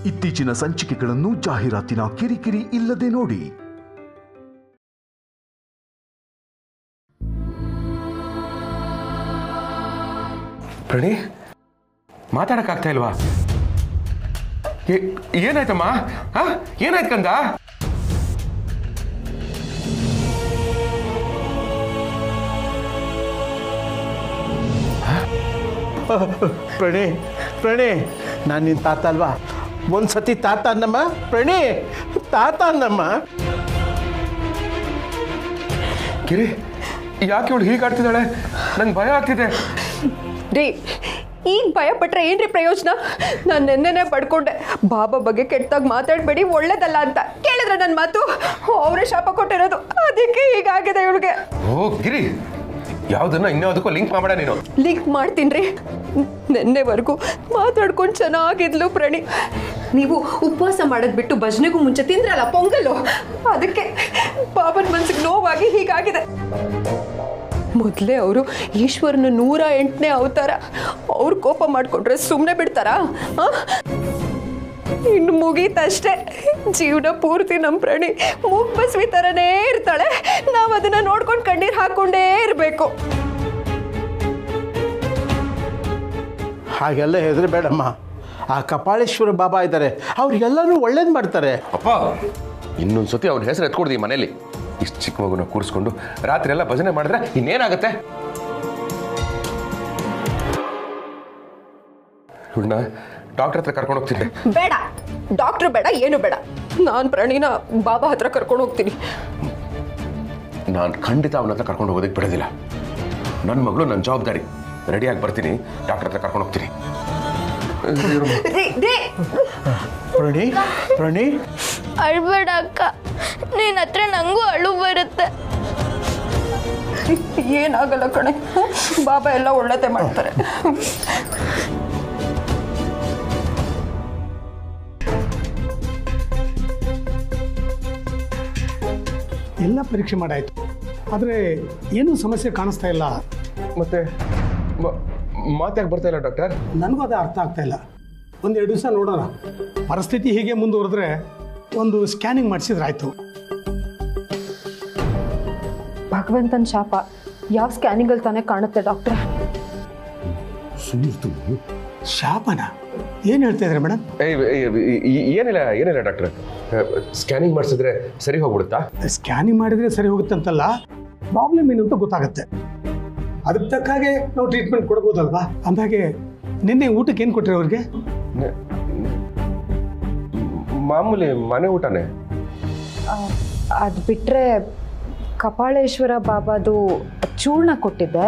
ಇತ್ತೀಚಿನ ಸಂಚಿಕೆಗಳನ್ನು ಜಾಹೀರಾತಿನ ಕಿರಿಕಿರಿ ಇಲ್ಲದೆ ನೋಡಿ. ಪ್ರಣಿ, ಮಾತಾಡಕ್ಕಾಗ್ತಾ ಇಲ್ವಾ? ಏನಾಯ್ತಮ್ಮ? ಏನಾಯ್ತು ಕಂದ? ಪ್ರಣಿ, ನಾನು ನಿನ್ನ ತಾತ ಅಲ್ವಾ? ಒಂದ್ಸತಿ ತಾತ ಅನ್ನಮ್ಮ. ಪ್ರಣಿ, ತಾತ ಅನ್ನಮ್ಮ. ಗಿರಿ, ಯಾಕೆ ಇವಳು ಹೀಗಾಡ್ತಿದ್ದಾಳೆ? ನಂಗೆ ಭಯ ಆಗ್ತಿದೆ. ರೀ, ಈಗ ಭಯ ಪಟ್ರೆ ಏನ್ರಿ ಪ್ರಯೋಜನ? ನಾನು ನೆನ್ನೆನೆ ಪಡ್ಕೊಂಡೆ, ಬಾಬಾ ಬಗ್ಗೆ ಕೆಟ್ಟದಾಗ ಮಾತಾಡಬೇಡಿ, ಒಳ್ಳೇದಲ್ಲ ಅಂತ. ಕೇಳಿದ್ರೆ ನನ್ನ ಮಾತು? ಅವರೇ ಶಾಪ ಕೊಟ್ಟಿರೋದು, ಅದಕ್ಕೆ ಹೀಗಾಗಿದೆ ಇವಳಿಗೆ. ಓ ಗಿರಿ, ಯಾವುದನ್ನ ಇನ್ಯಾವುದಕ್ಕೂ ಲಿಂಕ್ ಮಾಡಬೇಡ ನೀನು. ಲಿಂಕ್ ಮಾಡ್ತೀನಿ. ನೆನ್ನೆವರೆಗೂ ಮಾತಾಡ್ಕೊಂಡು ಚೆನ್ನಾಗಿದ್ಲು ಪ್ರಣಿ. ನೀವು ಉಪವಾಸ ಮಾಡೋದು ಬಿಟ್ಟು ಭಜನೆಗೂ ಮುಂಚೆ ತಿಂದ್ರಲ್ಲ ಪೊಂಗಲ್ಲು, ಅದಕ್ಕೆ ಬಾಬನ ಮನ್ಸಿಗೆ ನೋವಾಗಿ ಹೀಗಾಗಿದೆ. ಮೊದಲೇ ಅವರು ಈಶ್ವರನ 108ನೇ ಅವತಾರ. ಅವ್ರು ಕೋಪ ಮಾಡಿಕೊಂಡ್ರೆ ಸುಮ್ಮನೆ ಬಿಡ್ತಾರಾ? ಇನ್ನು ಮುಗೀತಷ್ಟೇ. ಜೀವನ ಪೂರ್ತಿ ನಮ್ಮ ಪ್ರಾಣಿ ಮೂಗ್ಬಸ್ವಿ ಥರನೇ ಇರ್ತಾಳೆ. ನಾವು ಅದನ್ನ ನೋಡ್ಕೊಂಡು ಕಣ್ಣೀರು ಹಾಕ್ಕೊಂಡೇ ಇರಬೇಕು. ಹಾಗೆಲ್ಲ ಹೆದರಬೇಡಮ್ಮ. ಆ ಕಪಾಳೇಶ್ವರ ಬಾಬಾ ಇದ್ದಾರೆ, ಅವ್ರಿಗೆಲ್ಲರೂ ಒಳ್ಳೇದು ಮಾಡ್ತಾರೆ. ಅಪ್ಪ, ಇನ್ನೊಂದ್ಸತಿ ಅವ್ನ ಹೆಸರು ಎತ್ಕೊಡ್ದು ಈ ಮನೇಲಿ. ಇಷ್ಟು ಚಿಕ್ಕ ಮಗುನ ಕೂರಿಸ್ಕೊಂಡು ರಾತ್ರಿ ಎಲ್ಲ ಭಜನೆ ಮಾಡಿದ್ರೆ ಇನ್ನೇನಾಗತ್ತೆ? ಹುಣ್ಣ, ಡಾಕ್ಟರ್ ಹತ್ರ ಕರ್ಕೊಂಡು ಹೋಗ್ತೀನಿ. ಬೇಡ, ಡಾಕ್ಟ್ರು ಬೇಡ, ಏನು ಬೇಡ. ನಾನು ಪ್ರಾಣಿನ ಬಾಬಾ ಹತ್ರ ಕರ್ಕೊಂಡು ಹೋಗ್ತೀನಿ. ನಾನು ಖಂಡಿತ ಅವನ ಹತ್ರ ಕರ್ಕೊಂಡು ಹೋಗೋದಕ್ಕೆ ಬಿಡೋದಿಲ್ಲ. ನನ್ನ ಮಗಳು ನನ್ನ ಜವಾಬ್ದಾರಿ. ರೆಡಿಯಾಗಿ ಬರ್ತೀನಿ, ಡಾಕ್ಟರ್ ಹತ್ರ ಕರ್ಕೊಂಡು ಹೋಗ್ತೀನಿ. ಪ್ರಣಿ, ಅಳ್ಬೇಡ ಅಕ್ಕ, ನಿನ್ನ ಹತ್ರ ನಂಗೂ ಅಳು ಬರುತ್ತೆ. ಏನಾಗಲ್ಲ ಕಣೆ, ಬಾಬಾ ಎಲ್ಲ ಒಳ್ಳೇದೇ ಮಾಡ್ತಾರೆ. ಎಲ್ಲ ಪರೀಕ್ಷೆ ಮಾಡಾಯ್ತು, ಆದರೆ ಏನೂ ಸಮಸ್ಯೆ ಕಾಣಿಸ್ತಾ ಇಲ್ಲ. ಮತ್ತೆ ಮಾತಾಗಿ ಬರ್ತಾ ಇಲ್ಲ ಡಾಕ್ಟರ್? ನನಗೂ ಅದು ಅರ್ಥ ಆಗ್ತಾ ಇಲ್ಲ. ಒಂದೆರಡು ದಿವಸ ನೋಡೋಣ. ಪರಿಸ್ಥಿತಿ ಹೀಗೆ ಮುಂದುವರೆದ್ರೆ ಒಂದು ಸ್ಕ್ಯಾನಿಂಗ್ ಮಾಡಿಸಿದ್ರೆ ಆಯಿತು. ಭಗವಂತನ ಶಾಪ ಯಾವ ಸ್ಕ್ಯಾನಿಂಗಲ್ಲಿ ತಾನೇ ಕಾಣುತ್ತೆ ಡಾಕ್ಟ್ರೆ? ಶಾಪನ? ಏನು ಹೇಳ್ತಾ ಇದ್ದಾರೆ ಮೇಡಮ್? ಏನಿಲ್ಲ ಡಾಕ್ಟರ್. ಸ್ಕ್ಯಾನಿಂಗ್ ಮಾಡಿಸಿದ್ರೆ ಸರಿ ಹೋಗ್ಬಿಡುತ್ತಾ? ಸ್ಕ್ಯಾನಿಂಗ್ ಮಾಡಿದ್ರೆ ಸರಿ ಹೋಗುತ್ತೆ ಅಂತಲ್ಲ, ಪ್ರಾಬ್ಲಮ್ ಏನು ಅಂತ ಗೊತ್ತಾಗುತ್ತೆ. ಅದಕ್ಕೆ ತಕ್ಕ ಹಾಗೆ ನಾವು ಟ್ರೀಟ್ಮೆಂಟ್ ಕೊಡ್ಬೋದಲ್ವಾ? ಅಂದಾಗೆ ನಿನ್ನೆ ಊಟಕ್ಕೆ ಏನು ಕೊಟ್ಟರೆ ಅವ್ರಿಗೆ? ಮಾಮೂಲಿ ಮನೆ ಊಟನೇ. ಅದು ಬಿಟ್ಟರೆ ಕಪಾಳೇಶ್ವರ ಬಾಬಾದು ಚೂರ್ಣ ಕೊಟ್ಟಿದ್ದೆ.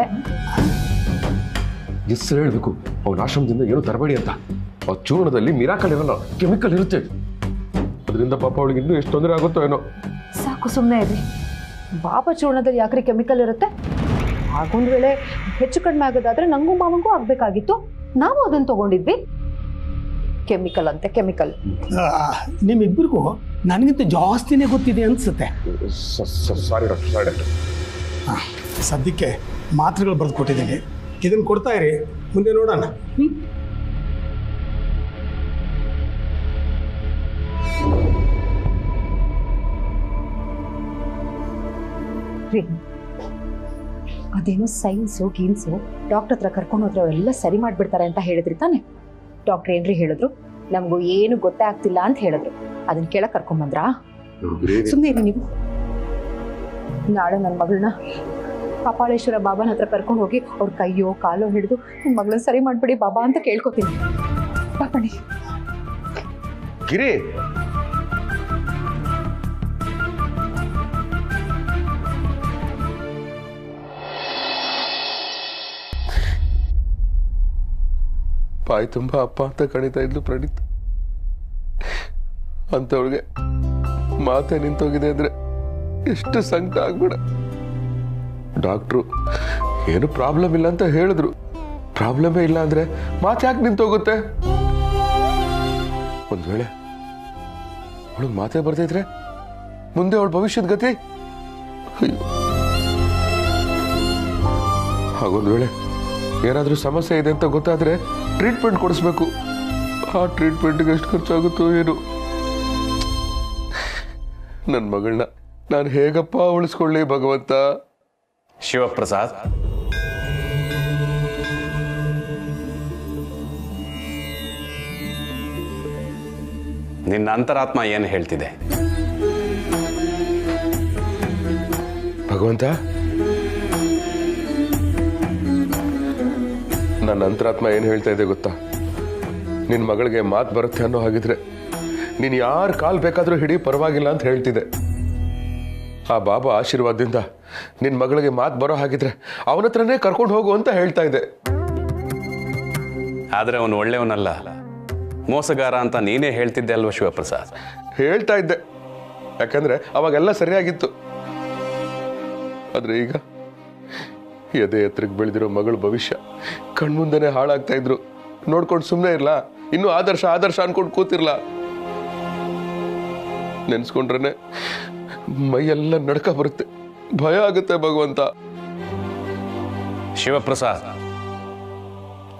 ಹೆಸರು ಹೇಳಬೇಕು, ಅವನ ಆಶ್ರಮದಿಂದ ಏನು ತರಬೇಡಿ ಅಂತ. ಆ ಚೂರ್ಣದಲ್ಲಿ ಮಿರಾಕಲ್ ಇರಲ್ಲ, ಕೆಮಿಕಲ್ ಇರುತ್ತೆ. ಅದರಿಂದ ಪಾಪ ಅವಳಿಗೆ ಇನ್ನೂ ಎಷ್ಟು ತೊಂದರೆ ಆಗುತ್ತೋ ಏನೋ. ಸಾಕು, ಸುಮ್ಮನೆ ಇರಿ. ಬಾಬಾ ಚೂರ್ಣದಲ್ಲಿ ಯಾಕ್ರಿ ಕೆಮಿಕಲ್ ಇರುತ್ತೆ? ಆಗೊಂದು ವೇಳೆ ಹೆಚ್ಚು ಕಡಿಮೆ ಆಗೋದಾದ್ರೆ ನಂಗೂ ಮಾವಂಗೂ ಆಗ್ಬೇಕಾಗಿತ್ತು. ನಾವು ಅದನ್ನು ತಗೊಂಡಿದ್ವಿ. ಕೆಮಿಕಲ್ ಅಂತೆ ಕೆಮಿಕಲ್. ನಿಮ್ಮಿಬ್ಬರಿಗೂ ನನಗಿಂತ ಜಾಸ್ತಿನೇ ಗೊತ್ತಿದೆ ಅನ್ಸುತ್ತೆ. ಸಾರಿ ಡಾಕ್ಟರ್. ಸದ್ಯಕ್ಕೆ ಮಾತ್ರೆಗಳು ಬರೆದು ಕೊಟ್ಟಿದ್ದೀನಿ, ಇದನ್ನು ಕೊಡ್ತಾ ಇರಿ, ಮುಂದೆ ನೋಡೋಣ. ಅದೇನೋ ಸೈನ್ಸು ಗೀನ್ಸು ಡಾಕ್ಟರ್ ಹತ್ರ ಕರ್ಕೊಂಡು ಹೋದ್ರೆ ಅವರೆಲ್ಲ ಸರಿ ಮಾಡಿಬಿಡ್ತಾರೆ ಅಂತ ಹೇಳಿದ್ರಿ ತಾನೆ? ಡಾಕ್ಟರ್ ಏನ್ರಿ ಹೇಳಿದ್ರು? ನಮಗೂ ಏನು ಗೊತ್ತೇ ಆಗ್ತಿಲ್ಲ ಅಂತ ಹೇಳಿದ್ರು. ಅದನ್ನ ಕೇಳಕ್ ಕರ್ಕೊಂಬಂದ್ರಾ? ಸುಮ್ಮನೆ ಇರಿ ನೀವು. ನಾಳೆ ನನ್ನ ಮಗಳನ್ನ ಕಪಾಳೇಶ್ವರ ಬಾಬಾನ ಹತ್ರ ಕರ್ಕೊಂಡು ಹೋಗಿ ಅವ್ರ ಕೈಯೋ ಕಾಲೋ ಹಿಡಿದು ನನ್ನ ಮಗಳನ್ನ ಸರಿ ಮಾಡ್ಬಿಡಿ ಬಾಬಾ ಅಂತ ಕೇಳ್ಕೊತೀನಿ. ಪಾಪಣಿ ಗಿರಿ, ಬಾಯಿ ತುಂಬ ಅಪ್ಪ ಅಂತ ಕಣಿತಾ ಇದ್ಲು ಪ್ರಣೀತ್. ಅಂತವಳಿಗೆ ಮಾತೆ ನಿಂತೋಗಿದೆ ಅಂದ್ರೆ ಎಷ್ಟು ಸಂಕಟ ಆಗ್ಬಿಡ. ಡಾಕ್ಟ್ರು ಏನು ಪ್ರಾಬ್ಲಮ್ ಇಲ್ಲ ಅಂತ ಹೇಳಿದ್ರು. ಪ್ರಾಬ್ಲಮೇ ಇಲ್ಲ ಅಂದ್ರೆ ಮಾತೆ ಯಾಕೆ ನಿಂತೋಗುತ್ತೆ? ಒಂದ್ ವೇಳೆ ಅವಳಿಗೆ ಮಾತೆ ಬರ್ತಿದ್ರೆ ಮುಂದೆ ಅವಳ ಭವಿಷ್ಯದ ಗತಿ? ಹಾಗೊಂದ್ ವೇಳೆ ಏನಾದ್ರೂ ಸಮಸ್ಯೆ ಇದೆ ಅಂತ ಗೊತ್ತಾದ್ರೆ ಟ್ರೀಟ್ಮೆಂಟ್ ಕೊಡಿಸ್ಬೇಕು. ಆ ಟ್ರೀಟ್ಮೆಂಟ್ಗೆ ಎಷ್ಟು ಖರ್ಚಾಗುತ್ತೋ ಏನು. ನನ್ನ ಮಗಳನ್ನ ನಾನು ಹೇಗಪ್ಪ ಉಳಿಸ್ಕೊಳ್ಳಿ ಭಗವಂತ. ಶಿವಪ್ರಸಾದ್, ನಿನ್ನ ಅಂತರಾತ್ಮ ಏನು ಹೇಳ್ತಿದೆ? ಭಗವಂತ, ನನ್ನ ಅಂತರಾತ್ಮ ಏನು ಹೇಳ್ತಾ ಇದೆ ಗೊತ್ತಾ? ನಿನ್ನ ಮಗಳಿಗೆ ಮಾತು ಬರುತ್ತೆ ಅನ್ನೋ ಹಾಗಿದ್ರೆ ನೀನು ಯಾರ ಕಾಲು ಬೇಕಾದರೂ ಹಿಡಿ, ಪರವಾಗಿಲ್ಲ ಅಂತ ಹೇಳ್ತಿದ್ದೆ. ಆ ಬಾಬಾ ಆಶೀರ್ವಾದದಿಂದ ನಿನ್ನ ಮಗಳಿಗೆ ಮಾತು ಬರೋ ಹಾಗಿದ್ರೆ ಅವನ ಹತ್ರನೇ ಕರ್ಕೊಂಡು ಹೋಗು ಅಂತ ಹೇಳ್ತಾ ಇದ್ದೆ. ಆದರೆ ಅವನು ಒಳ್ಳೆಯವನಲ್ಲ, ಮೋಸಗಾರ ಅಂತ ನೀನೇ ಹೇಳ್ತಿದ್ದೆ ಅಲ್ವ ಶಿವಪ್ರಸಾದ್? ಹೇಳ್ತಾ ಇದ್ದೆ, ಯಾಕಂದ್ರೆ ಅವಾಗೆಲ್ಲ ಸರಿಯಾಗಿತ್ತು. ಆದ್ರೆ ಈಗ ಎದೆ ಎತ್ತರಕ್ಕೆ ಬೆಳೆದಿರೋ ಮಗಳ ಭವಿಷ್ಯ ಕಣ್ಮುಂದೆನೆ ಹಾಳಾಗ್ತಾ ಇದ್ರು. ನೋಡ್ಕೊಂಡು ಸುಮ್ಮನೆ ಇರ್ಲಾ? ಇನ್ನು ಆದರ್ಶ ಆದರ್ಶ ಅನ್ಕೊಂಡು ಕೂತಿರ್ಲ? ನೆನ್ಸ್ಕೊಂಡ್ರೆ ಮೈಯೆಲ್ಲ ನಡ್ಕ ಬರುತ್ತೆ, ಭಯ ಆಗುತ್ತೆ ಭಗವಂತ. ಶಿವಪ್ರಸಾದ್,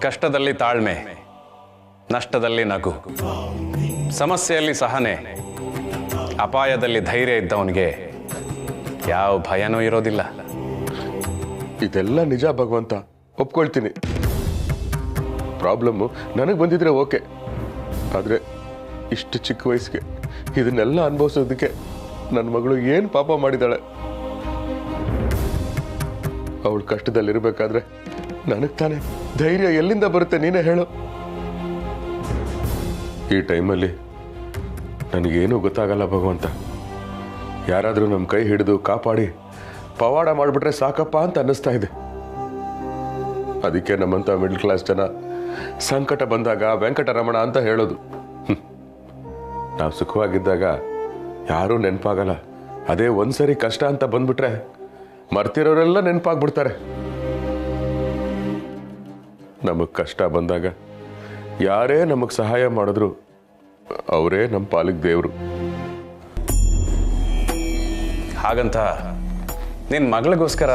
ಕಷ್ಟದಲ್ಲಿ ತಾಳ್ಮೆ, ನಷ್ಟದಲ್ಲಿ ನಗು, ಸಮಸ್ಯೆಯಲ್ಲಿ ಸಹನೆ, ಅಪಾಯದಲ್ಲಿ ಧೈರ್ಯ ಇದ್ದವನಿಗೆ ಯಾವ ಭಯನೂ ಇರೋದಿಲ್ಲ. ಇದೆಲ್ಲ ನಿಜ ಭಗವಂತ, ಒಪ್ಕೊಳ್ತೀನಿ. ಪ್ರಾಬ್ಲಮ್ಮು ನನಗೆ ಬಂದಿದ್ರೆ ಓಕೆ, ಆದರೆ ಇಷ್ಟು ಚಿಕ್ಕ ವಯಸ್ಸಿಗೆ ಇದನ್ನೆಲ್ಲ ಅನುಭವಿಸೋದಕ್ಕೆ ನನ್ನ ಮಗಳು ಏನು ಪಾಪ ಮಾಡಿದಾಳೆ? ಅವಳು ಕಷ್ಟದಲ್ಲಿರ್ಬೇಕಾದ್ರೆ ನನಗೆ ತಾನೇ ಧೈರ್ಯ ಎಲ್ಲಿಂದ ಬರುತ್ತೆ? ನೀನೇ ಹೇಳು. ಈ ಟೈಮಲ್ಲಿ ನನಗೇನೂ ಗೊತ್ತಾಗಲ್ಲ ಭಗವಂತ. ಯಾರಾದರೂ ನಮ್ಮ ಕೈ ಹಿಡಿದು ಕಾಪಾಡಿ ಪವಾಡ ಮಾಡಿಬಿಟ್ರೆ ಸಾಕಪ್ಪ ಅಂತ ಅನ್ನಿಸ್ತಾ ಇದೆ. ಅದಕ್ಕೆ ನಮ್ಮಂಥ ಮಿಡ್ಲ್ ಕ್ಲಾಸ್ ಜನ ಸಂಕಟ ಬಂದಾಗ ವೆಂಕಟರಮಣ ಅಂತ ಹೇಳೋದು. ನಾವು ಸುಖವಾಗಿದ್ದಾಗ ಯಾರೂ ನೆನಪಾಗಲ್ಲ. ಅದೇ ಒಂದ್ಸರಿ ಕಷ್ಟ ಅಂತ ಬಂದ್ಬಿಟ್ರೆ ಮರ್ತಿರೋರೆಲ್ಲ ನೆನಪಾಗ್ಬಿಡ್ತಾರೆ. ನಮಗೆ ಕಷ್ಟ ಬಂದಾಗ ಯಾರೇ ನಮಗೆ ಸಹಾಯ ಮಾಡಿದ್ರು ಅವರೇ ನಮ್ಮ ಪಾಲಿಗೆ ದೇವರು. ಹಾಗಂತ ನಿನ್ನ ಮಗಳಿಗೋಸ್ಕರ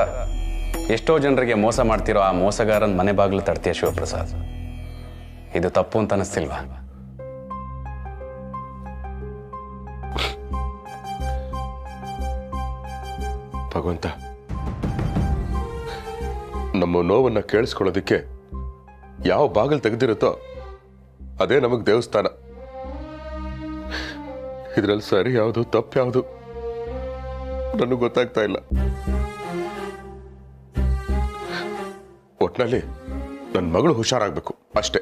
ಎಷ್ಟೋ ಜನರಿಗೆ ಮೋಸ ಮಾಡ್ತಿರೋ ಆ ಮೋಸಗಾರನ ಮನೆ ಬಾಗಿಲು ತಡ್ತೀಯ ಶಿವಪ್ರಸಾದ್? ಇದು ತಪ್ಪು ಅಂತ ಅನಿಸ್ತಿಲ್ವಾ? ಭಗವಂತ, ನಮ್ಮ ನೋವನ್ನ ಕೇಳಿಸ್ಕೊಳ್ಳೋದಕ್ಕೆ ಯಾವ ಬಾಗಿಲು ತೆಗೆದಿರುತ್ತೋ ಅದೇ ನಮಗೆ ದೇವಸ್ಥಾನ. ಇದರಲ್ಲಿ ಸರಿ ಯಾವುದು ತಪ್ಪು ಯಾವುದು ನನಗೆ ಗೊತ್ತಾಗ್ತಾ ಇಲ್ಲ. ಒಟ್ನಲ್ಲಿ ನನ್ನ ಮಗಳು ಹುಷಾರಾಗಬೇಕು ಅಷ್ಟೇ.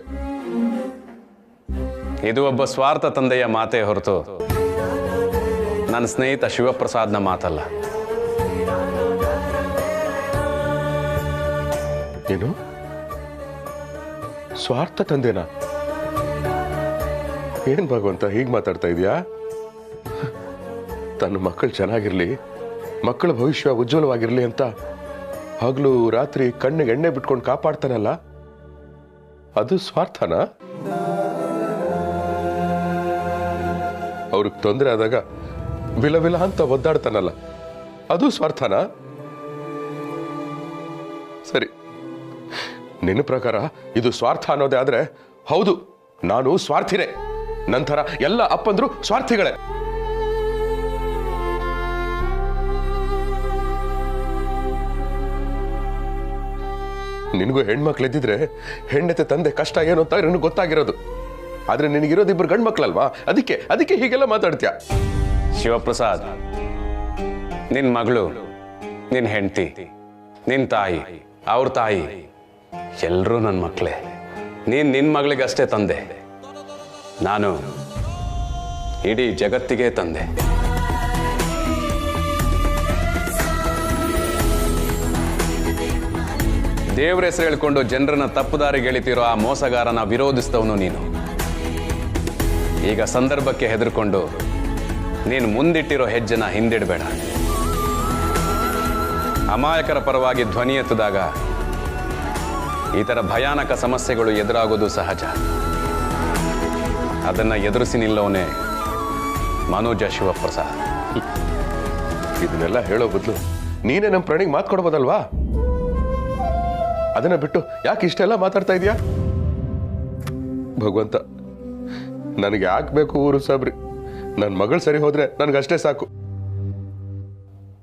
ಇದು ಒಬ್ಬ ಸ್ವಾರ್ಥ ತಂದೆಯ ಮಾತೇ ಹೊರತು ನನ್ನ ಸ್ನೇಹಿತ ಶಿವಪ್ರಸಾದ್ನ ಮಾತಲ್ಲ. ಏನು ಸ್ವಾರ್ಥ ತಂದೆನಾ? ಏನ್ ಭಗವಂತ ಹೀಗೆ ಮಾತಾಡ್ತಾ ಇದೀಯಾ? ತನ್ನ ಮಕ್ಕಳು ಚೆನ್ನಾಗಿರ್ಲಿ, ಮಕ್ಕಳ ಭವಿಷ್ಯ ಉಜ್ವಲವಾಗಿರ್ಲಿ ಅಂತ ಹಗಲು ರಾತ್ರಿ ಕಣ್ಣಿಗೆ ಎಣ್ಣೆ ಬಿಟ್ಕೊಂಡು ಕಾಪಾಡ್ತಾನಲ್ಲ, ಅದು ಸ್ವಾರ್ಥನಾ? ಅವ್ರಿಗೆ ತೊಂದರೆ ಆದಾಗ ವಿಲ ವಿಲ ಅಂತ ಒದ್ದಾಡ್ತಾನಲ್ಲ, ಅದು ಸ್ವಾರ್ಥನಾ? ಸರಿ, ನಿನ್ನ ಪ್ರಕಾರ ಇದು ಸ್ವಾರ್ಥ ಅನ್ನೋದೇ ಆದ್ರೆ ಹೌದು, ನಾನು ಸ್ವಾರ್ಥಿನೇ. ನಂತರ ಎಲ್ಲ ಅಪ್ಪಂದ್ರು ಸ್ವಾರ್ಥಿಗಳೇ. ನಿನಗೂ ಹೆಣ್ಮಕ್ಳಿದ್ದಿದ್ರೆ ಹೆಣ್ಣೆತ್ತೆ ತಂದೆ ಕಷ್ಟ ಏನು ಅಂತ ನಿನಗೆ ಗೊತ್ತಾಗಿರೋದು. ಆದ್ರೆ ನಿನಗಿರೋದಿಬ್ರು ಗಂಡು ಮಕ್ಳಲ್ವಾ, ಅದಕ್ಕೆ ಹೀಗೆಲ್ಲ ಮಾತಾಡ್ತೀಯ. ಶಿವಪ್ರಸಾದ್, ನಿನ್ ಮಗಳು, ನಿನ್ ಹೆಂಡತಿ, ನಿನ್ ತಾಯಿ, ಅವ್ರ ತಾಯಿ ಎಲ್ಲರೂ ನನ್ನ ಮಕ್ಕಳೇ. ನಿನ್ ಮಗಳಿಗಷ್ಟೇ ತಂದೆ, ನಾನು ಇಡೀ ಜಗತ್ತಿಗೆ ತಂದೆ. ದೇವ್ರ ಹೆಸರು ಹೇಳ್ಕೊಂಡು ಜನರನ್ನ ತಪ್ಪುದಾರಿಗೆ ಎಳಿತಿರೋ ಆ ಮೋಸಗಾರನ ವಿರೋಧಿಸಿದವನು ನೀನು. ಈಗ ಸಂದರ್ಭಕ್ಕೆ ಹೆದರ್ಕೊಂಡು ನೀನು ಮುಂದಿಟ್ಟಿರೋ ಹೆಜ್ಜೆನ ಹಿಂದಿಡಬೇಡ. ಅಮಾಯಕರ ಪರವಾಗಿ ಧ್ವನಿ ಎತ್ತಿದಾಗ ಈ ಥರ ಭಯಾನಕ ಸಮಸ್ಯೆಗಳು ಎದುರಾಗೋದು ಸಹಜ. ಅದನ್ನ ಎದುರಿಸಿ ನಿಲ್ಲೋನೆ ಮನೋಜ ಶಿವಪ್ರಸಾದ್. ಇದನ್ನೆಲ್ಲ ಹೇಳೋ ಬದಲು ನೀನೇ ನಮ್ಮ ಪ್ರಾಣಿಗೆ ಮಾತು ಕೊಡ್ಬೋದಲ್ವಾ? ಅದನ್ನ ಬಿಟ್ಟು ಯಾಕೆ ಇಷ್ಟೆಲ್ಲ ಮಾತಾಡ್ತಾ ಇದೀಯಾ? ಭಗವಂತ, ನನಗೆ ಯಾಕೆ ಬೇಕು ಊರು ಸಾಬ್ರಿ? ನನ್ನ ಮಗಳು ಸರಿ ಹೋದ್ರೆ ನನಗಷ್ಟೇ ಸಾಕು.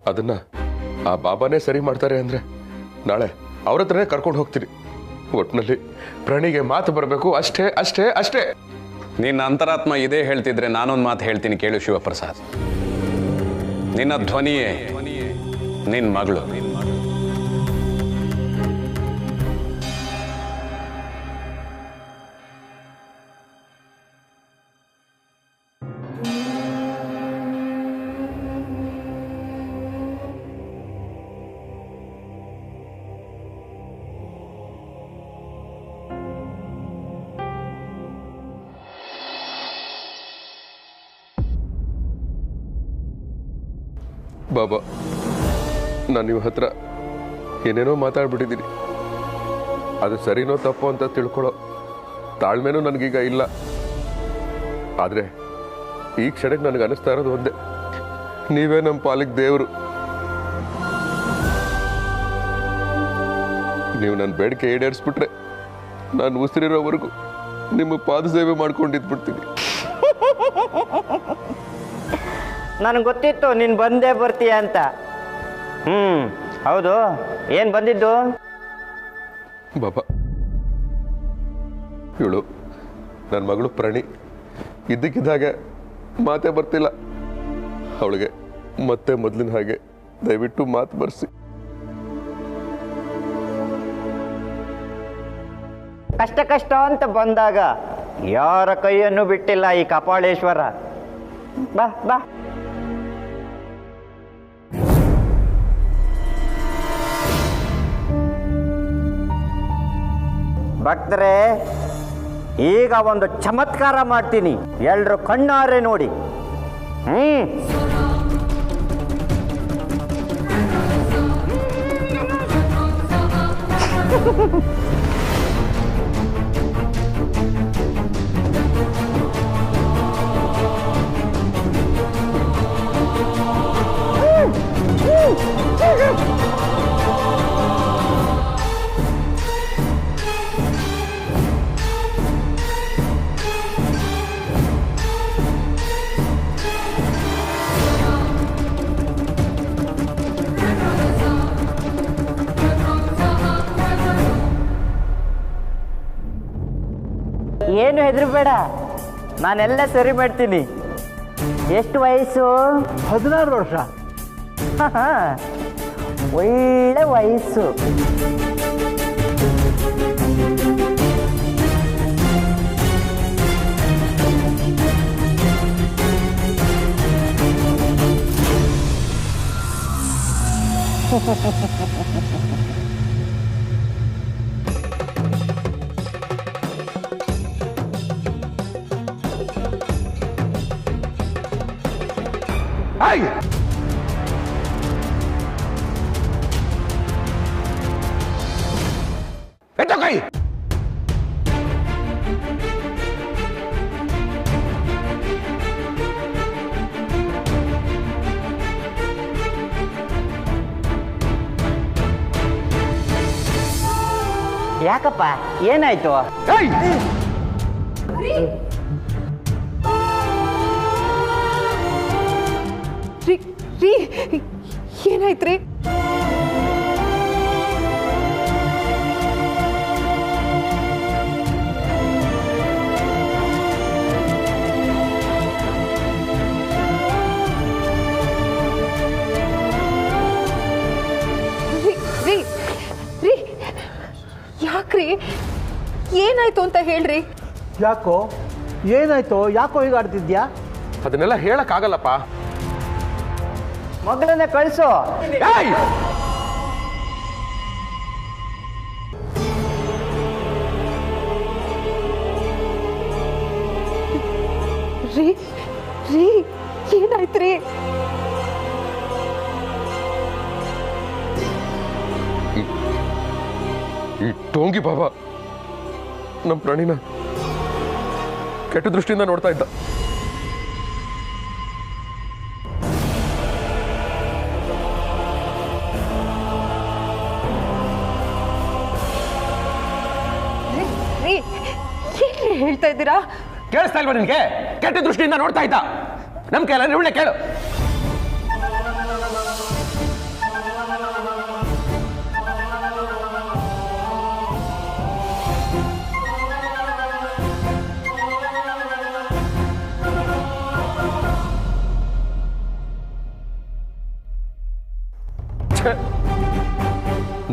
ಅದನ್ನ ಆ ಬಾಬಾನೇ ಸರಿ ಮಾಡ್ತಾರೆ ಅಂದ್ರೆ ನಾಳೆ ಅವ್ರ ಹತ್ರನೇ ಕರ್ಕೊಂಡು ಹೋಗ್ತೀನಿ. ಒಟ್ಟಿನಲ್ಲಿ ಪ್ರಾಣಿಗೆ ಮಾತು ಬರಬೇಕು, ಅಷ್ಟೇ ಅಷ್ಟೇ ಅಷ್ಟೇ. ನಿನ್ನ ಅಂತರಾತ್ಮ ಇದೇ ಹೇಳ್ತಿದ್ರೆ ನಾನೊಂದು ಮಾತು ಹೇಳ್ತೀನಿ ಕೇಳು ಶಿವಪ್ರಸಾದ್. ನಿನ್ನ ಧ್ವನಿಯೇ ನಿನ್ನ ಮಗಳು. ಬಾಬಾ, ನಾನು ನಿಮ್ಮ ಹತ್ರ ಏನೇನೋ ಮಾತಾಡ್ಬಿಟ್ಟಿದ್ದೀನಿ. ಅದು ಸರಿನೋ ತಪ್ಪೋ ಅಂತ ತಿಳ್ಕೊಳ್ಳೋ ತಾಳ್ಮೆನೂ ನನಗೀಗ ಇಲ್ಲ. ಆದರೆ ಈ ಕ್ಷಣಕ್ಕೆ ನನಗೆ ಅನಿಸ್ತಾ ಇರೋದು ಒಂದೇ, ನೀವೇ ನಮ್ಮ ಪಾಲಿಗೆ ದೇವರು. ನೀವು ನನ್ನ ಬೇಡಿಕೆ ಈಡೇರಿಸ್ಬಿಟ್ರೆ ನಾನು ಉಸಿರಿರೋವರೆಗೂ ನಿಮ್ಮ ಪಾದ ಸೇವೆ ಮಾಡ್ಕೊಂಡಿದ್ಬಿಡ್ತೀನಿ. ನನಗೆ ಗೊತ್ತಿತ್ತು ನೀನು ಬಂದೇ ಬರ್ತೀಯ ಅಂತ. ಹೌದು, ಏನು ಬಂದಿದ್ದು? ಬಾಬಾ, ಇವಳು ನನ್ನ ಮಗಳು ಪ್ರಾಣಿ ಇದ್ದಕ್ಕಿದ್ದಾಗೆ ಮಾತೇ ಬರ್ತಿಲ್ಲ. ಅವಳಿಗೆ ಮತ್ತೆ ಮೊದಲಿನ ಹಾಗೆ ದಯವಿಟ್ಟು ಮಾತು ಬರ್ಸಿ. ಕಷ್ಟ ಕಷ್ಟ ಅಂತ ಬಂದಾಗ ಯಾರ ಕೈಯನ್ನು ಬಿಟ್ಟಿಲ್ಲ ಈ ಕಪಾಳೇಶ್ವರ. ಬಾ ಬಾ. ಭಕ್ತರೇ, ಈಗ ಒಂದು ಚಮತ್ಕಾರ ಮಾಡ್ತೀನಿ, ಎಲ್ರು ಕಣ್ಣಾರೆ ನೋಡಿ. ಏನು ಹೆದರಬೇಡ, ನಾನೆಲ್ಲ ಸರಿ ಮಾಡ್ತೀನಿ. ಎಷ್ಟು ವಯಸ್ಸು? 16 ವರ್ಷ. ಒಳ್ಳೆ ವಯಸ್ಸು. ಕೈ ಯಾಕಪ್ಪ, ಏನಾಯ್ತು? ಏನಾಯ್ತ್ರಿ? ಯಾಕ್ರಿ, ಏನಾಯ್ತು ಅಂತ ಹೇಳ್ರಿ. ಯಾಕೋ ಏನಾಯ್ತೋ? ಯಾಕೋ ಹೀಗೆ ಆಡ್ತಿದ್ಯಾ? ಅದನ್ನೆಲ್ಲ ಹೇಳಕ್ಕಾಗಲ್ಲಪ್ಪ. ಮಗಳನ್ನ ಕಳಿಸು. ರೀ ರೀ ಏನಾಯ್ತ್ರಿ? ಈ ಟೋಂಗಿ ಬಾಬಾ ನಮ್ಮ ಪ್ರಾಣಿನ ಕೆಟ್ಟ ದೃಷ್ಟಿಯಿಂದ ನೋಡ್ತಾ ಇದ್ದ. ಹೇಳ್ತಾ ಇದ್ದೀರಾ? ಕೇಳಿಸ್ತಾ ಇಲ್ವಾ ನಿನಗೆ? ಕೆಟ್ಟ ದೃಷ್ಟಿಯಿಂದ ನೋಡ್ತಾ ಇದ್ದ. ನಮ್ ಕೈಯಲ್ಲಿ ಒಳ್ಳೆ ಕೇಳು.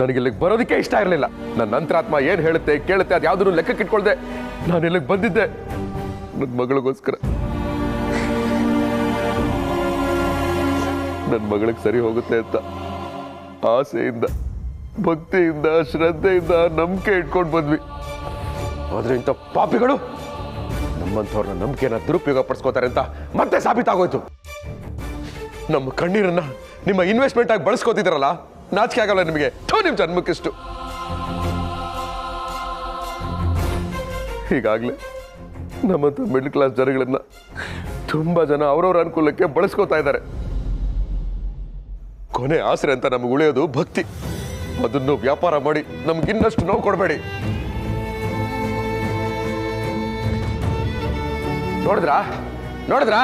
ನನಗೆ ಇಲ್ಲಿಗೆ ಬರೋದಕ್ಕೆ ಇಷ್ಟ ಇರಲಿಲ್ಲ. ನನ್ನ ಅಂತರಾತ್ಮ ಏನು ಹೇಳುತ್ತೆ ಕೇಳುತ್ತೆ ಅದು ಯಾವುದನ್ನು ಲೆಕ್ಕಕ್ಕೆ ಇಟ್ಕೊಳ್ದೆ ನಾನು ಇಲ್ಲಿಗೆ ಬಂದಿದ್ದೆ ನನ್ನ ಮಗಳಿಗೋಸ್ಕರ. ನನ್ನ ಮಗಳಿಗೆ ಸರಿ ಹೋಗುತ್ತೆ ಅಂತ ಆಸೆಯಿಂದ, ಭಕ್ತಿಯಿಂದ, ಶ್ರದ್ಧೆಯಿಂದ, ನಂಬಿಕೆ ಇಟ್ಕೊಂಡು ಬಂದ್ವಿ. ಆದ್ರೆ ಇಂಥ ಪಾಪಿಗಳು ನಮ್ಮಂಥವ್ರನ್ನ ನಂಬಿಕೆನ ದುರುಪಯೋಗ ಪಡಿಸ್ಕೋತಾರೆ ಅಂತ ಮತ್ತೆ ಸಾಬೀತಾಗೋಯ್ತು. ನಮ್ಮ ಕಣ್ಣೀರನ್ನ ನಿಮ್ಮ ಇನ್ವೆಸ್ಟ್ಮೆಂಟ್ ಆಗಿ ಬಳಸ್ಕೋತಿದ್ದಾರಲ್ಲ, ನಾಚಿಕೆ ಆಗಲ್ಲ ನಿಮಗೆ? ನಿಮ್ಮ ಜನ್ಮಕ್ಕಿಷ್ಟು. ಹೀಗಾಗ್ಲೇ ನಮ್ಮಂತ ಮಿಡ್ಲ್ ಕ್ಲಾಸ್ ಜನಗಳನ್ನ ತುಂಬಾ ಜನ ಅವರವರ ಅನುಕೂಲಕ್ಕೆ ಬಳಸ್ಕೋತಾ ಇದ್ದಾರೆ. ಕೊನೆ ಆಸರೆ ಅಂತ ನಮ್ಗೆ ಉಳಿಯೋದು ಭಕ್ತಿ. ಅದನ್ನು ವ್ಯಾಪಾರ ಮಾಡಿ ನಮ್ಗಿನ್ನಷ್ಟು ನೋವು ಕೊಡಬೇಡಿ. ನೋಡಿದ್ರಾ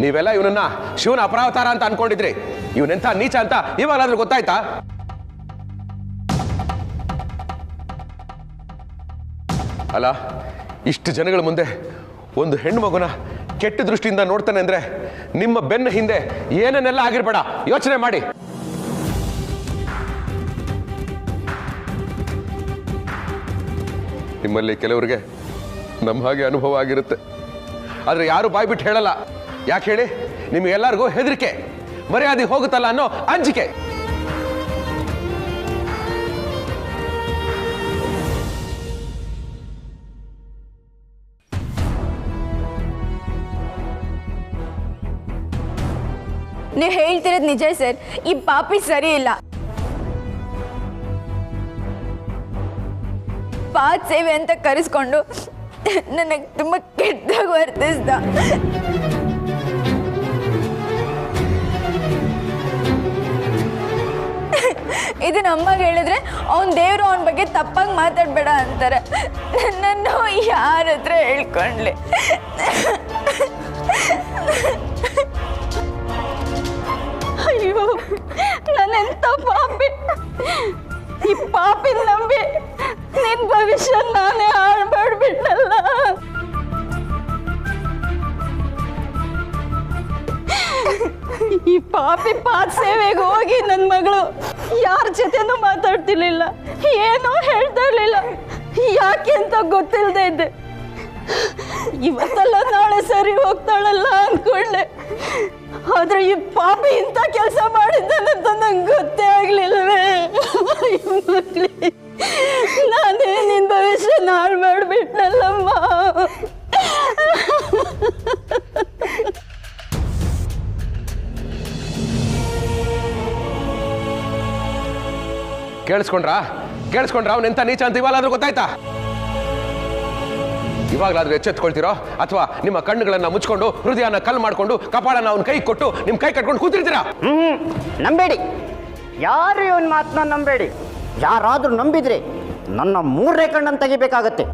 ನೀವೆಲ್ಲ ಇವನನ್ನ ಶಿವನ ಅಪರಾವತಾರ ಅಂತ ಅನ್ಕೊಂಡಿದ್ರಿ. ಇವನೆಂಥ ನೀಚ ಅಂತ ಇವಾಗಾದ್ರೂ ಗೊತ್ತಾಯ್ತಾ? ಅಲ್ಲ, ಇಷ್ಟು ಜನಗಳ ಮುಂದೆ ಒಂದು ಹೆಣ್ಣು ಮಗುನ ಕೆಟ್ಟ ದೃಷ್ಟಿಯಿಂದ ನೋಡ್ತಾನೆ ಅಂದ್ರೆ ನಿಮ್ಮ ಬೆನ್ನ ಹಿಂದೆ ಏನೇನೆಲ್ಲ ಆಗಿರ್ಬೇಡ, ಯೋಚನೆ ಮಾಡಿ. ನಿಮ್ಮಲ್ಲಿ ಕೆಲವರಿಗೆ ನಮ್ಮ ಹಾಗೆ ಅನುಭವ ಆಗಿರುತ್ತೆ. ಆದ್ರೆ ಯಾರು ಬಾಯ್ ಬಿಟ್ಟು ಹೇಳಲ್ಲ. ಯಾಕೆ ಹೇಳಿ? ನಿಮಗೆಲ್ಲರಿಗೂ ಹೆದರಿಕೆ, ಮರ್ಯಾದೆ ಹೋಗುತ್ತಲ್ಲ ಅನ್ನೋ ಅಂಜಿಕೆ. ನೀವು ಹೇಳ್ತಿರೋದು ನಿಜ ಸರ್. ಈ ಪಾಪಿ ಸರಿ ಇಲ್ಲ. ಪಾದ ಸೇವೆ ಅಂತ ಕರೆಸ್ಕೊಂಡು ನನಗೆ ತುಂಬಾ ಕೆಟ್ಟದಾಗ ವರ್ತಿಸ್ದ. ಇದು ನಮ್ಮಗೆ ಹೇಳಿದ್ರೆ ಅವನ ದೇವರು ಅವನ ಬಗ್ಗೆ ತಪ್ಪಾಗಿ ಮಾತಾಡ್ಬೇಡ ಅಂತಾರೆ. ನನ್ನ ಯಾರ ಹತ್ರ ಹೇಳ್ಕೊಂಡ್ಲಿ? ಅಯ್ಯೋ, ನಾನೆಂತ ಪಾಪಿ! ಈ ಪಾಪಿ ನಂಬಿ ನಿನ್ ಭವಿಷ್ಯ ನಾನೇ ಹಾಳು ಮಾಡ್ಬಿಟ್ಟಲ್ಲ. ಈ ಪಾಪಿ ಪಾದ ಸೇವೆಗೆ ಹೋಗಿ ನನ್ನ ಮಗಳು ಯಾರ ಜೊತೆನೂ ಮಾತಾಡ್ತಿರ್ಲಿಲ್ಲ, ಏನೂ ಹೇಳ್ತಾ ಇರ್ಲಿಲ್ಲ. ಯಾಕೆ ಅಂತ ಗೊತ್ತಿಲ್ಲದೆ ಇದ್ದೆ. ಇವತ್ತೆಲ್ಲ ನಾಳೆ ಸರಿ ಹೋಗ್ತಾಳಲ್ಲ ಅಂದ್ಕೊಂಡೆ. ಆದ್ರೆ ಈ ಪಾಪಿ ಇಂಥ ಕೆಲಸ ಮಾಡಿದ್ದಾನಂತ ನಂಗೆ ಗೊತ್ತೇ ಆಗ್ಲಿಲ್ವೇ. ನಾನೇ ನಿನ್ ಭವಿಷ್ಯ ಹಾಳು ಮಾಡ್ಬಿಟ್ನಲ್ಲಮ್ಮ. ಕೇಳಿಸ್ಕೊಂಡ್ರ ಅವನೆಂತ ನೀಚ ಅಂತ ಇವಾಗಲಾದ್ರೂ ಗೊತ್ತಾಯ್ತಾ? ಇವಾಗಲಾದ್ರೂ ಎಚ್ಚೆತ್ಕೊಳ್ತಿರೋ ಅಥವಾ ನಿಮ್ಮ ಕಣ್ಣುಗಳನ್ನ ಮುಚ್ಕೊಂಡು ಹೃದಯನ ಕಲ್ಲು ಮಾಡ್ಕೊಂಡು ಕಪಾಳನ ಅವನ ಕೈ ಕೊಟ್ಟು ನಿಮ್ ಕೈ ಕಟ್ಕೊಂಡು ಕೂತಿರ್ತೀರಾ? ನಂಬೇಡಿ, ಯಾರು ಇವನ್ ಮಾತನ್ನ ನಂಬೇಡಿ. ಯಾರಾದ್ರೂ ನಂಬಿದ್ರೆ ನನ್ನ 3ನೇ ಕಣ್ಣನ್ನು ತೆಗಿಬೇಕಾಗತ್ತೆ.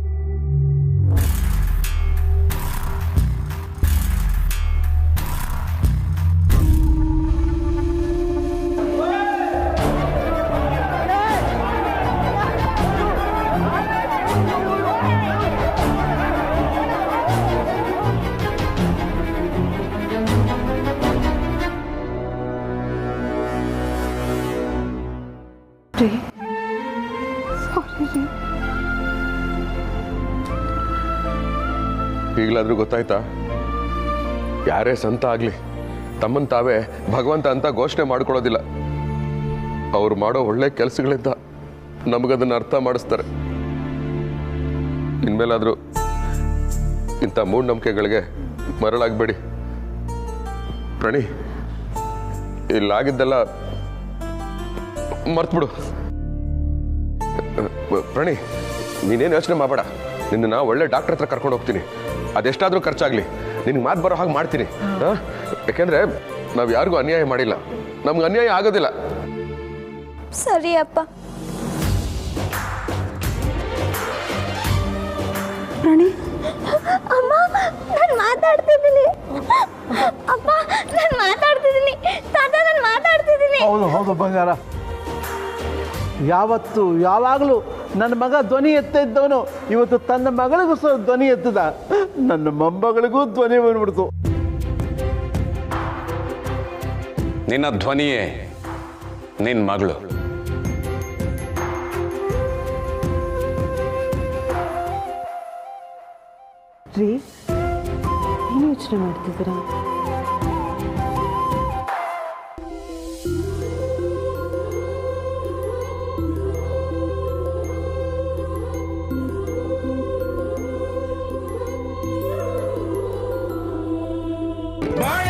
ಈಗಲಾದ್ರೂ ಗೊತ್ತಾಯ್ತಾ? ಯಾರೇ ಸಂತ ಆಗ್ಲಿ ತಮ್ಮನ್ ತಾವೇ ಭಗವಂತ ಅಂತ ಘೋಷಣೆ ಮಾಡ್ಕೊಳ್ಳೋದಿಲ್ಲ. ಅವ್ರು ಮಾಡೋ ಒಳ್ಳೆ ಕೆಲಸಗಳಿಂದ ನಮಗದನ್ನ ಅರ್ಥ ಮಾಡಿಸ್ತಾರೆ. ಇನ್ಮೇಲಾದ್ರೂ ಇಂಥ ಮೂಢನಂಬಿಕೆಗಳಿಗೆ ಮರಳಾಗಬೇಡಿ. ಪ್ರಣಿ, ಇಲ್ಲಾಗಿದ್ದೆಲ್ಲ ಮರ್ತ್ಬಿಡು. ಪ್ರಣಿ, ನೀನೇನು ಯೋಚನೆ ಮಾಡಬೇಡ. ನಿನ್ನ ಒಳ್ಳೆ ಡಾಕ್ಟರ್ ಹತ್ರ ಕರ್ಕೊಂಡು ಹೋಗ್ತೀನಿ. ಅದೆಷ್ಟಾದ್ರೂ ಖರ್ಚಾಗ್ಲಿ ನಿನ್ಗೆ ಮಾತು ಬರೋ ಹಾಗೆ ಮಾಡ್ತೀನಿ. ಯಾಕೆಂದ್ರೆ ನಾವು ಯಾರಿಗೂ ಅನ್ಯಾಯ ಮಾಡಿಲ್ಲ, ನಮ್ಗೆ ಅನ್ಯಾಯ ಆಗೋದಿಲ್ಲ. ಸರಿ ಅಪ್ಪ. ರಾಣಿ ಅಮ್ಮ ನಾನು ಮಾತಾಡ್ತಿದ್ದೀನಿ. ಅಪ್ಪ ನಾನು ಮಾತಾಡ್ತಿದ್ದೀನಿ. ತಾತ ನಾನು ಮಾತಾಡ್ತಿದ್ದೀನಿ. ಹೌದು ಹೌದು ಬಂಗಾರ, ಯಾವತ್ತು ಯಾವಾಗಲೂ ನನ್ನ ಮಗ ಧ್ವನಿ ಎತ್ತಿದ್ದವನು ಇವತ್ತು ತನ್ನ ಮಗಳಿಗೂ ಸಹ ಧ್ವನಿ ಎತ್ತದ. ನನ್ನ ಮೊಮ್ಮಗಳಿಗೂ ಧ್ವನಿ ಬಂದ್ಬಿಡ್ತು. ನಿನ್ನ ಧ್ವನಿಯೇ ನಿನ್ನ ಮಗಳು. ರೀ ಏನು ಯೋಚನೆ ಮಾಡ್ತಿದ್ದೀರಾ? ಬಾಳ